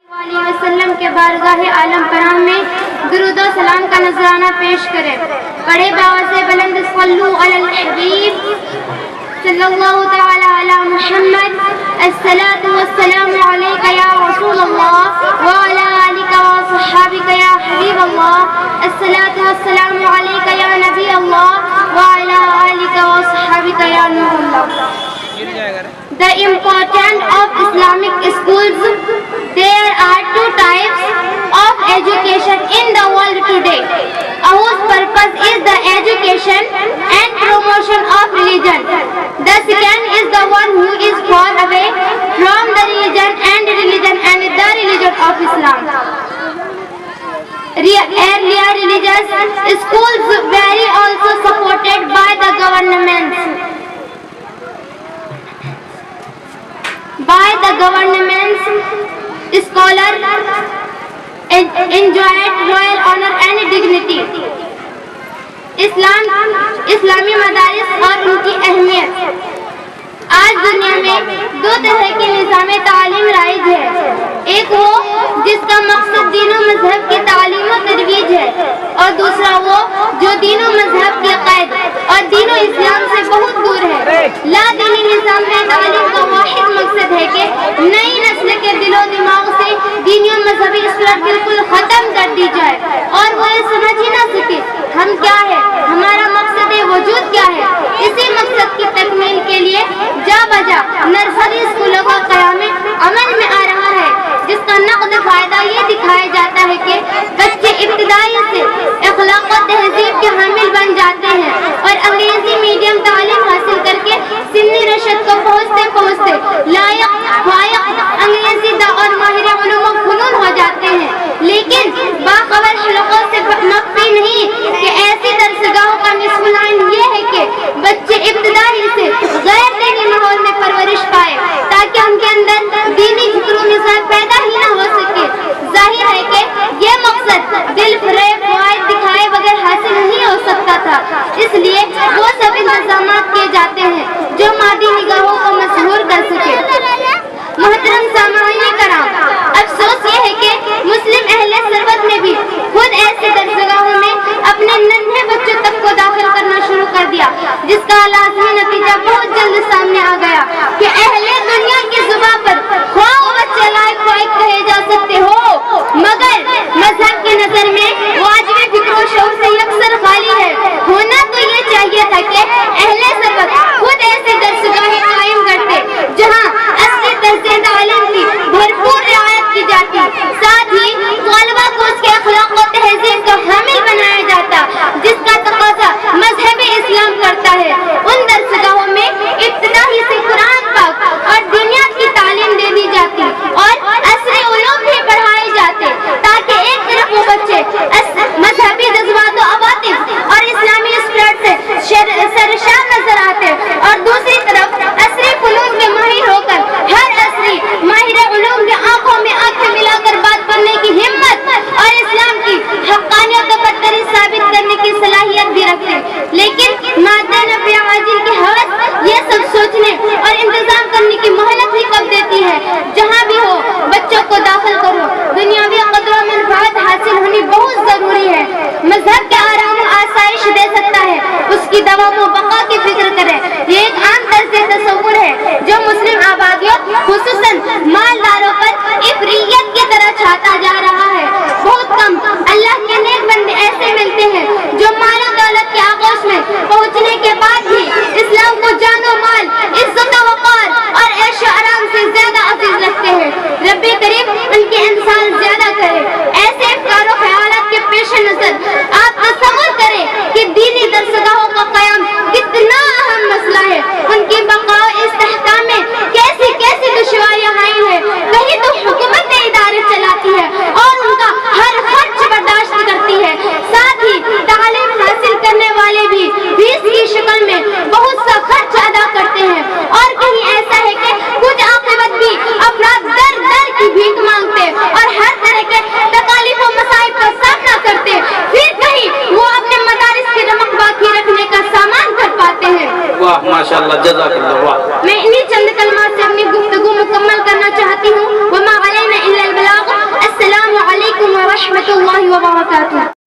वसल्लम के बारगाह आलम पनाह में दुरूद और सलाम का नजराना पेश करें। बड़े बावज़ बुलंद सल्लु अलल हबीब सल्लल्लाहु तआला अला मुहम्मद अस्सलातु वस्सलामु अलैका या रसूलल्लाह व अला आलिका व सहाबिका या हबीबल्लाह अस्सलातु वस्सलामु अलैका या नबी अल्लाह व अला आलिका व सहाबिका या Noorullah. The importance of Islamic schools. There are two types of education in the world today, whose purpose is the education and promotion of religion. The second is the one who is far away from the religion and the religion of Islam. Earlier religious schools were also supported by the governments. Scholars enjoyed royal honor and dignity. इस्लामी मदारिस और उनकी अहमियत। आज दुनिया में दो तरह के निज़ाम तालीम राइज है। एक वो जिसका मकसद दीनों मजहब की तालीम और तरवीज है, और दूसरा वो जो दीनों मजहब के क़ैद और दीनों इस्लाम से बहुत दूर है। लादीनी निज़ाम तालीम का वाहिद मकसद है कि नई नस्ल के दिलो दिमाग से दीनी और मजहबी इस्लाम बिल्कुल ख़त्म कर दी जाए और वो ये समझ ही ना सके हम क्या है, हमारा मकसद वजूद क्या है। इसी मकसद की तकमील के लिए जा बजा नर्सरी स्कूलों का क़याम अमल में आ रहा है, जिसका नक़द फ़ायदा ये दिखाया जाता है कि बच्चे इब्तिदाई से अखलाक और तहज़ीब के हामिल बन जाते हैं और अंग्रेज़ी मीडियम तालीम हासिल करके सिन्नी रशद को पहुँचते लायक फायक अंग्रेज़ी दा और माहिर उलूम व फ़नून हो जाते हैं। लेकिन बाखबर हलक़ों से मख्फ़ी नहीं कि ऐसी दरसगाहों का निस्फ़ुल आइन ये है कि बच्चे इब्तिदाई से गैर दीनी माहौल में परवरिश पाए, ताकि उनके अंदर दीनी फ़िक्र मिज़ाज पैदा ही ना हो सके। जाहिर है कि ये मकसद दिल फ़रेब फ़वाइद दिखाए बगैर हासिल नहीं हो सकता था, इसलिए वो सब इंतज़ामात किए जाते हैं जो मादी निगाहों को मसहूर कर सके। मोहतरम सामाईन कराम, अफसोस ये है कि मुस्लिम अहले सरबत ने भी खुद ऐसी दरसगाहों में अपने नन्हे बच्चों तक को दाखिल करना शुरू कर दिया, जिसका लाज़मी नतीजा बहुत जल्द सामने आ गया कि अहले दुनिया की जुबान पर ख्वाह बच्चे लायक फाइक कहे जा सकते हो, मगर मजहब की नजर में वाजिब फिक्र शऊर से अक्सर खाली है। होना तो ये चाहिए था कि अहले सरबत खुद ऐसे दरसगाहें कायम करते जहाँ असली तर्ज़े तालीम की भरपूर रियायत की जाती, साथ ही तलबा को उसके अखलाक और तहज़ीब को हामिल बनाया जाता, जिसका तकाज़ा मजहब इस्लाम करता है। उन दरसगाहों में इब्तिदाई से कुरान पाक और दुनिया की तालीम दे दी जाती और असरे उलूम भी पढ़ाए जाते, ताकि एक तरफ वो बच्चे मजहबी जज्बात और अवातिफ और इस्लामी स्पिरिट से सरशार नजर आते और दूसरी तरफ असरी फनून के माहिर होकर हर असरी माहिर उलूम के आंखों में आंखें मिलाकर बात करने की हिम्मत और इस्लाम की हक़ानियत और बरतरी साबित करने की सलाहियत भी रखते। लेकिन मादा नबी आजिल की हवस ये सब सोचने और इंतजाम करने की मोहलत ही कब देती है। जहाँ भी हो बच्चों को दाखिल करो, दुनियावी कदर मनफात हासिल होनी बहुत जरूरी है। मजहब के आराम आसाइश दे सकता है, उसकी दवा व बका की फिक्र करे। ये एक आम तर्ज़ तसव्वुर है जो मुस्लिम आबादियों खुसूसन मालदारों पर इफरियत की तरह छाता जा रहा है। बहुत कम अल्लाह के नेक बंदे ऐसे मिलते हैं जो माल और दौलत के आगोश में पहुँचने के बाद भी इस्लाम को जानो माल, इज्जत व वक़ार और ऐश व आराम से ज्यादा अजीज रखते हैं। रब्बे करीम उनके इंसान ज्यादा करे। ऐसे अफ़कार व ख़यालात के पेश नजर आप तसव्वुर करें कि दीनी दरसगाहों का क़याम कितना अहम मसला है। उनकी बका इस्तेहकाम में कैसी कैसी दुश्वारियां आई हैं। कहीं तो हुकूमत इदारे चलाती है और उनका हर खर्च बर्दाश्त करती है, साथ ही तालीम हासिल करने वाले भी फीस की शक्ल में बहुत सा खर्च अदा करते हैं। और कहीं ऐसा है कि कुछ आक़िबत भी अफराद दर दर की भीख मांगते और हर तरह के तकालीफ और मसाइब का सामना करते, फिर कहीं वो अपने मदारिस की रमक बाकी रखने का सामान कर पाते हैं। वाह माशाअल्लाह, जज़ाकल्लाह। वाह। मैं इन्हीं चंद कलमात से अपनी गुफ्तगू मुकम्मल करना चाहती हूँ। वमा अलैना इल्लल बलाग। ورحمۃ اللہ وبرکاتہ.